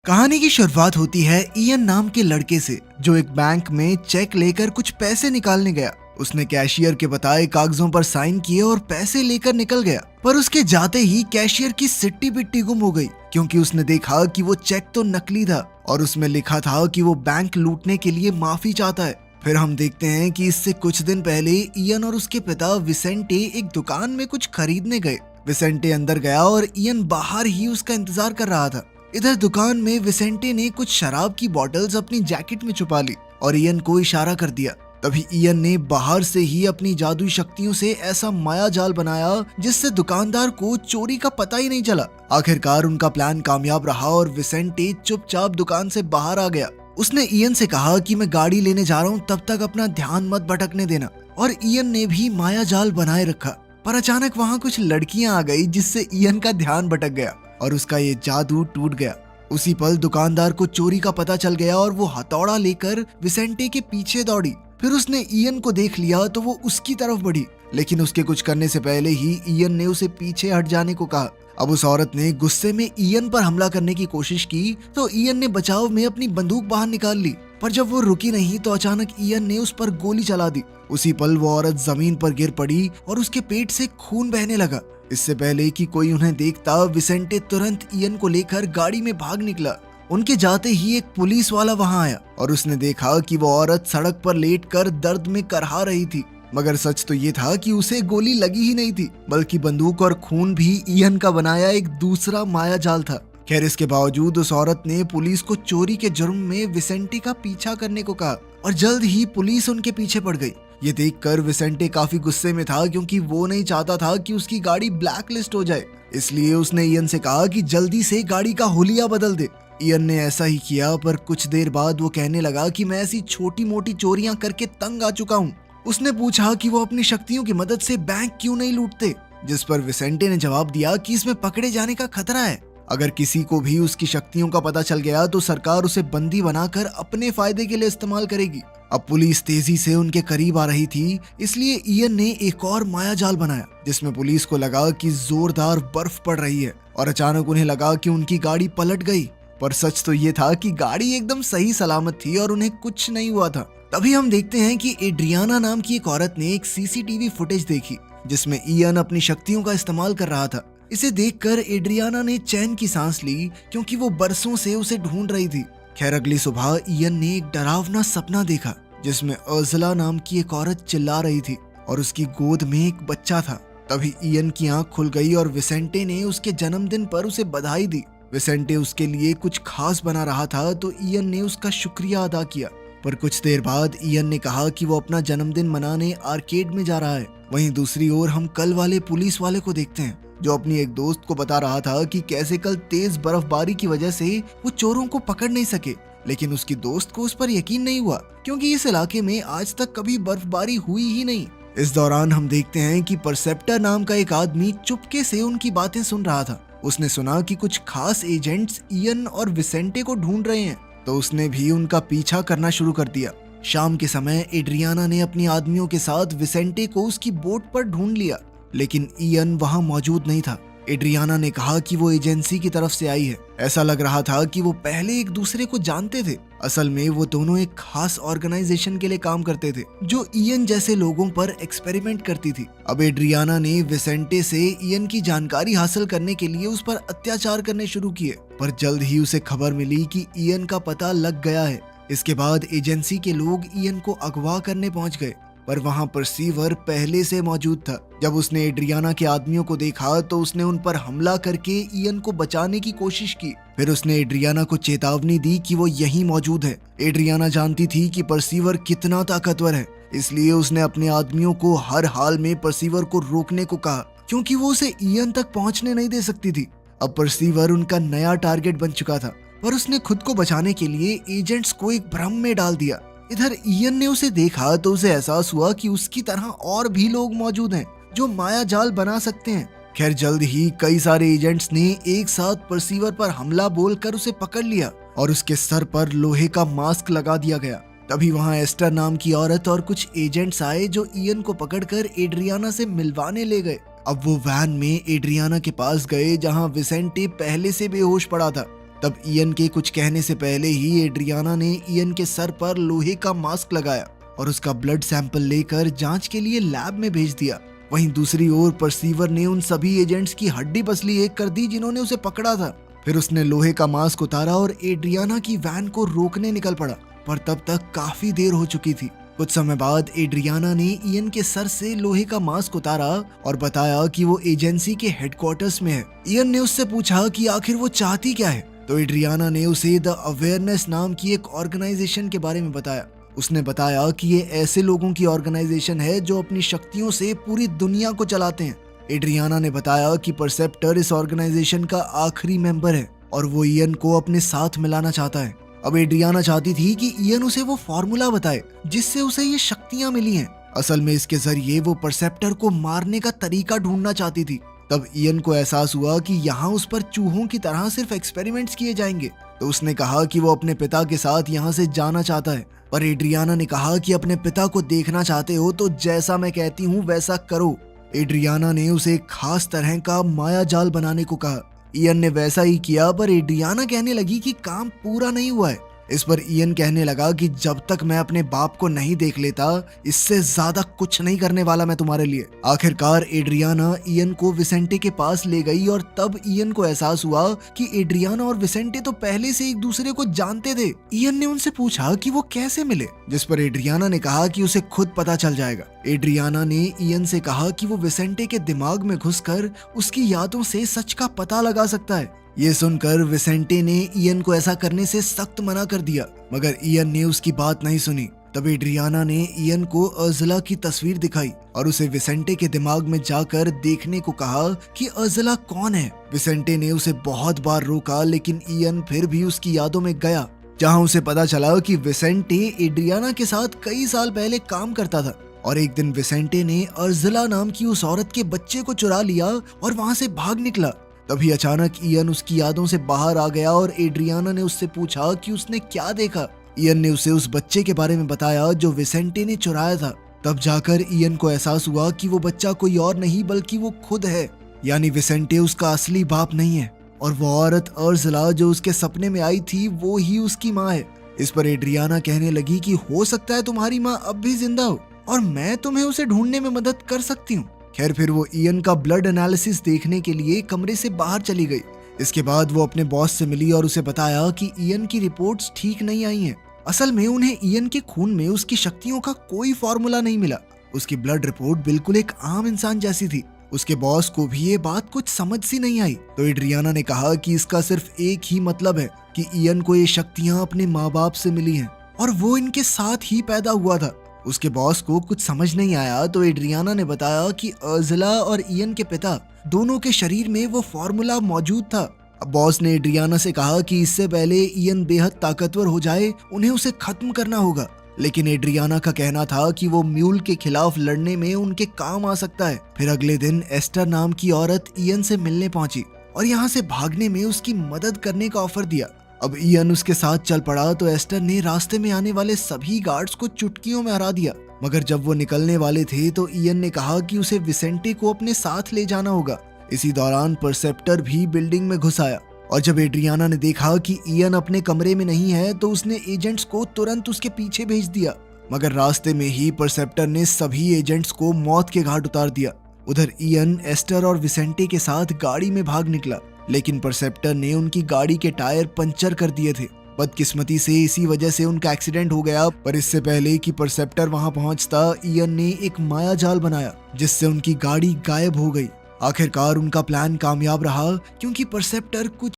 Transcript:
कहानी की शुरुआत होती है इयन नाम के लड़के से, जो एक बैंक में चेक लेकर कुछ पैसे निकालने गया। उसने कैशियर के बताए कागजों पर साइन किए और पैसे लेकर निकल गया, पर उसके जाते ही कैशियर की सिट्टी पिट्टी गुम हो गई, क्योंकि उसने देखा कि वो चेक तो नकली था और उसमें लिखा था कि वो बैंक लूटने के लिए माफी चाहता है। फिर हम देखते हैं कि इससे कुछ दिन पहले इयन और उसके पिता विसेंटे एक दुकान में कुछ खरीदने गए। विसेंटे अंदर गया और इयन बाहर ही उसका इंतजार कर रहा था। इधर दुकान में विसेंटे ने कुछ शराब की बोतल्स अपनी जैकेट में छुपा ली और इयन को इशारा कर दिया। तभी इयन ने बाहर से ही अपनी जादुई शक्तियों से ऐसा माया जाल बनाया जिससे दुकानदार को चोरी का पता ही नहीं चला। आखिरकार उनका प्लान कामयाब रहा और विसेंटे चुपचाप दुकान से बाहर आ गया। उसने इयन से कहा कि मैं गाड़ी लेने जा रहा हूँ, तब तक अपना ध्यान मत भटकने देना। और इयन ने भी माया जाल बनाए रखा, पर अचानक वहाँ कुछ लड़कियां आ गई जिससे इयन का ध्यान भटक गया और उसका ये जादू टूट गया। उसी पल दुकानदार को चोरी का पता चल गया और वो हथौड़ा लेकर विसेंटे के पीछे दौड़ी। फिर उसने इयन को देख लिया तो वो उसकी तरफ बढ़ी, लेकिन उसके कुछ करने से पहले ही इयन ने उसे पीछे हट जाने को कहा। अब उस औरत ने गुस्से में इयन पर हमला करने की कोशिश की तो इयन ने बचाव में अपनी बंदूक बाहर निकाल ली, पर जब वो रुकी नहीं तो अचानक इयन ने उस पर गोली चला दी। उसी पल वो औरत जमीन पर गिर पड़ी और उसके पेट से खून बहने लगा। इससे पहले कि कोई उन्हें देखता, विसेंटे तुरंत इयन को लेकर गाड़ी में भाग निकला। उनके जाते ही एक पुलिस वाला वहां आया और उसने देखा कि वो औरत सड़क पर लेटकर दर्द में करहा रही थी, मगर सच तो ये था कि उसे गोली लगी ही नहीं थी, बल्कि बंदूक और खून भी इयन का बनाया एक दूसरा माया जाल था। खैर, इसके बावजूद उस औरत ने पुलिस को चोरी के जुर्म में विसेंटे का पीछा करने को कहा और जल्द ही पुलिस उनके पीछे पड़ गई। ये देखकर विसेंटे काफी गुस्से में था, क्योंकि वो नहीं चाहता था कि उसकी गाड़ी ब्लैक लिस्ट हो जाए। इसलिए उसने इयन से कहा कि जल्दी से गाड़ी का हुलिया बदल दे। इयन ने ऐसा ही किया, पर कुछ देर बाद वो कहने लगा कि मैं ऐसी छोटी मोटी चोरियां करके तंग आ चुका हूँ। उसने पूछा कि वो अपनी शक्तियों की मदद से बैंक क्यों नहीं लूटते, जिस पर विसेंटे ने जवाब दिया कि इसमें पकड़े जाने का खतरा है। अगर किसी को भी उसकी शक्तियों का पता चल गया तो सरकार उसे बंदी बनाकर अपने फायदे के लिए इस्तेमाल करेगी। अब पुलिस तेजी से उनके करीब आ रही थी, इसलिए इयन ने एक और माया जाल बनाया जिसमें पुलिस को लगा कि जोरदार बर्फ पड़ रही है और अचानक उन्हें लगा कि उनकी गाड़ी पलट गई। पर सच तो ये था कि गाड़ी एकदम सही सलामत थी और उन्हें कुछ नहीं हुआ था। तभी हम देखते हैं कि एड्रियाना नाम की एक औरत ने एक सीसीटीवी फुटेज देखी जिसमें इयन अपनी शक्तियों का इस्तेमाल कर रहा था। इसे देखकर एड्रियाना ने चैन की सांस ली, क्योंकि वो बरसों से उसे ढूंढ रही थी। खैर, अगली सुबह इयन ने एक डरावना सपना देखा जिसमें अर्ज़ला नाम की एक औरत चिल्ला रही थी और उसकी गोद में एक बच्चा था। तभी इयन की आंख खुल गई और विसेंटे ने उसके जन्मदिन पर उसे बधाई दी। विसेंटे उसके लिए कुछ खास बना रहा था तो इयन ने उसका शुक्रिया अदा किया। पर कुछ देर बाद इयन ने कहा कि वो अपना जन्मदिन मनाने आर्केड में जा रहा है। वहीं दूसरी ओर हम कल वाले पुलिस वाले को देखते हैं, जो अपनी एक दोस्त को बता रहा था कि कैसे कल तेज बर्फबारी की वजह से वो चोरों को पकड़ नहीं सके। लेकिन उसकी दोस्त को उस पर यकीन नहीं हुआ, क्योंकि इस इलाके में आज तक कभी बर्फबारी हुई ही नहीं। इस दौरान हम देखते हैं कि परसेप्टर नाम का एक आदमी चुपके से उनकी बातें सुन रहा था। उसने सुना कि कुछ खास एजेंट्स इयन और विसेंटे को ढूंढ रहे हैं, तो उसने भी उनका पीछा करना शुरू कर दिया। शाम के समय एड्रियाना ने अपनी आदमियों के साथ विसेंटे को उसकी बोट पर ढूंढ लिया, लेकिन इयन वहां मौजूद नहीं था। एड्रियाना ने कहा कि वो एजेंसी की तरफ से आई है। ऐसा लग रहा था कि वो पहले एक दूसरे को जानते थे। असल में वो दोनों एक खास ऑर्गेनाइजेशन के लिए काम करते थे, जो इयन जैसे लोगों पर एक्सपेरिमेंट करती थी। अब एड्रियाना ने विसेंटे से इयन की जानकारी हासिल करने के लिए उस पर अत्याचार करने शुरू किए, पर जल्द ही उसे खबर मिली कि इयन का पता लग गया है। इसके बाद एजेंसी के लोग इयन को अगवा करने पहुंच गए, पर वहां परसीवर पहले से मौजूद था। जब उसने एड्रियाना के आदमियों को देखा तो उसने उन पर हमला करके इयन को बचाने की कोशिश की। फिर उसने एड्रियाना को चेतावनी दी कि वो यहीं मौजूद है। एड्रियाना जानती थी कि परसीवर कितना ताकतवर है, इसलिए उसने अपने आदमियों को हर हाल में परसीवर को रोकने को कहा, क्योंकि वो उसे इयन तक पहुंचने नहीं दे सकती थी। अब परसीवर उनका नया टारगेट बन चुका था, पर उसने खुद को बचाने के लिए एजेंट्स को एक भ्रम में डाल दिया। इधर इयन ने उसे देखा तो उसे एहसास हुआ कि उसकी तरह और भी लोग मौजूद हैं जो माया जाल बना सकते हैं। खैर, जल्द ही कई सारे एजेंट्स ने एक साथ परसीवर पर हमला बोलकर उसे पकड़ लिया और उसके सर पर लोहे का मास्क लगा दिया गया। तभी वहां एस्टर नाम की औरत और कुछ एजेंट्स आए जो इयन को पकड़कर एड्रियाना से मिलवाने ले गए। अब वो वैन में एड्रियाना के पास गए, जहां विसेंटे पहले से बेहोश पड़ा था। तब इयन के कुछ कहने से पहले ही एड्रियाना ने इयन के सर पर लोहे का मास्क लगाया और उसका ब्लड सैंपल लेकर जांच के लिए लैब में भेज दिया। वहीं दूसरी ओर परसीवर ने उन सभी एजेंट्स की हड्डी पसली एक कर दी जिन्होंने उसे पकड़ा था। फिर उसने लोहे का मास्क उतारा और एड्रियाना की वैन को रोकने निकल पड़ा, पर तब तक काफी देर हो चुकी थी। कुछ समय बाद एड्रियाना ने इयन के सर से लोहे का मास्क उतारा और बताया कि वो एजेंसी के हेडक्वार्टर्स में है। इयन ने उससे पूछा कि आखिर वो चाहती क्या है, तो एड्रियाना ने उसे द अवेयरनेस नाम की एक ऑर्गेनाइजेशन के बारे में बताया। उसने बताया कि ये ऐसे लोगों की ऑर्गेनाइजेशन है जो अपनी शक्तियों से पूरी दुनिया को चलाते हैं। एड्रियाना ने बताया कि परसेप्टर इस ऑर्गेनाइजेशन का आखिरी मेंबर है और वो इयन को अपने साथ मिलाना चाहता है। अब एड्रियाना चाहती थी कि इयन उसे वो फॉर्मूला बताए जिससे उसे ये शक्तियां मिली हैं। असल में इसके जरिए वो परसेप्टर को मारने का तरीका ढूंढना चाहती थी। तब इयन को एहसास हुआ कि यहाँ उस पर चूहों की तरह सिर्फ एक्सपेरिमेंट्स किए जाएंगे, तो उसने कहा कि वो अपने पिता के साथ यहाँ से जाना चाहता है। पर एड्रियाना ने कहा कि अपने पिता को देखना चाहते हो तो जैसा मैं कहती हूँ वैसा करो। एड्रियाना ने उसे एक खास तरह का माया जाल बनाने को कहा। इयन ने वैसा ही किया, पर एड्रियाना कहने लगी कि काम पूरा नहीं हुआ है। इस पर इयन कहने लगा कि जब तक मैं अपने बाप को नहीं देख लेता, इससे ज्यादा कुछ नहीं करने वाला मैं तुम्हारे लिए। आखिरकार एड्रियाना इयन को विसेंटे के पास ले गई और तब इयन को एहसास हुआ कि एड्रियाना और विसेंटे तो पहले से एक दूसरे को जानते थे। इयन ने उनसे पूछा कि वो कैसे मिले, जिस पर एड्रियाना ने कहा कि उसे खुद पता चल जाएगा। एड्रियाना ने इयन से कहा कि वो विसेंटे के दिमाग में घुसकर उसकी यादों से सच का पता लगा सकता है। ये सुनकर विसेंटे ने इयन को ऐसा करने से सख्त मना कर दिया, मगर इयन ने उसकी बात नहीं सुनी। तब एड्रियाना ने इयन को अर्ज़ला की तस्वीर दिखाई और उसे विसेंटे के दिमाग में जाकर देखने को कहा कि अर्ज़ला कौन है। विसेंटे ने उसे बहुत बार रोका, लेकिन इयन फिर भी उसकी यादों में गया, जहां उसे पता चला कि विसेंटे एड्रियाना के साथ कई साल पहले काम करता था और एक दिन विसेंटे ने अर्ज़ला नाम की उस औरत के बच्चे को चुरा लिया और वहां से भाग निकला। तभी अचानक इयन उसकी यादों से बाहर आ गया और एड्रियाना ने उससे पूछा कि उसने क्या देखा। इयन ने उसे उस बच्चे के बारे में बताया जो विसेंटे ने चुराया था। तब जाकर इयन को एहसास हुआ कि वो बच्चा कोई और नहीं बल्कि वो खुद है, यानी विसेंटे उसका असली बाप नहीं है और वो औरत अर्ज़ला जो उसके सपने में आई थी वो ही उसकी माँ है। इस पर एड्रियाना कहने लगी कि हो सकता है तुम्हारी माँ अब भी जिंदा हो और मैं तुम्हें उसे ढूंढने में मदद कर सकती हूँ। खैर, फिर वो इयन का ब्लड एनालिसिस देखने के लिए कमरे से बाहर चली गई। इसके बाद वो अपने बॉस से मिली और उसे बताया कि इयन की रिपोर्ट्स ठीक नहीं आई हैं। असल में उन्हें इयन के खून में उसकी शक्तियों का कोई फॉर्मूला नहीं मिला। उसकी ब्लड रिपोर्ट बिल्कुल एक आम इंसान जैसी थी। उसके बॉस को भी ये बात कुछ समझ सी नहीं आई। तो एड्रियाना ने कहा कि इसका सिर्फ एक ही मतलब है कि इयन को ये शक्तियां अपने माँ बाप से मिली हैं और वो इनके साथ ही पैदा हुआ था। उसके बॉस को कुछ समझ नहीं आया, तो एड्रियाना ने बताया कि अर्ज़ला और इयन के पिता दोनों के शरीर में वो फॉर्मूला मौजूद था। अब बॉस ने एड्रियाना से कहा कि इससे पहले इयन बेहद ताकतवर हो जाए उन्हें उसे खत्म करना होगा, लेकिन एड्रियाना का कहना था कि वो म्यूल के खिलाफ लड़ने में उनके काम आ सकता है। फिर अगले दिन एस्टर नाम की औरत इयन से मिलने पहुंची और यहाँ से भागने में उसकी मदद करने का ऑफर दिया। अब इयन उसके साथ चल पड़ा तो एस्टर ने रास्ते में आने वाले सभी गार्ड्स को चुटकियों में हरा दिया। मगर जब वो निकलने वाले थे तो इयन ने कहा कि उसे विसेंटे को अपने साथ ले जाना होगा। इसी दौरान परसेप्टर भी बिल्डिंग में घुस आया और जब एड्रियाना ने देखा कि इयन अपने कमरे में नहीं है तो उसने एजेंट्स को तुरंत उसके पीछे भेज दिया। मगर रास्ते में ही परसेप्टर ने सभी एजेंट्स को मौत के घाट उतार दिया। उधर इयन एस्टर और विसेंटे के साथ गाड़ी में भाग निकला, लेकिन परसेप्टर ने उनकी गाड़ी के टायर पंचर कर दिए थे। बदकिस्मती से इसी वजह से उनका एक्सीडेंट हो गया। पर इससे पहले कि परसेप्टर वहां पहुंचता, इयन ने एक माया जाल बनाया जिससे उनकी गाड़ी गायब हो गई। आखिरकार उनका प्लान कामयाब रहा क्योंकि परसेप्टर कुछ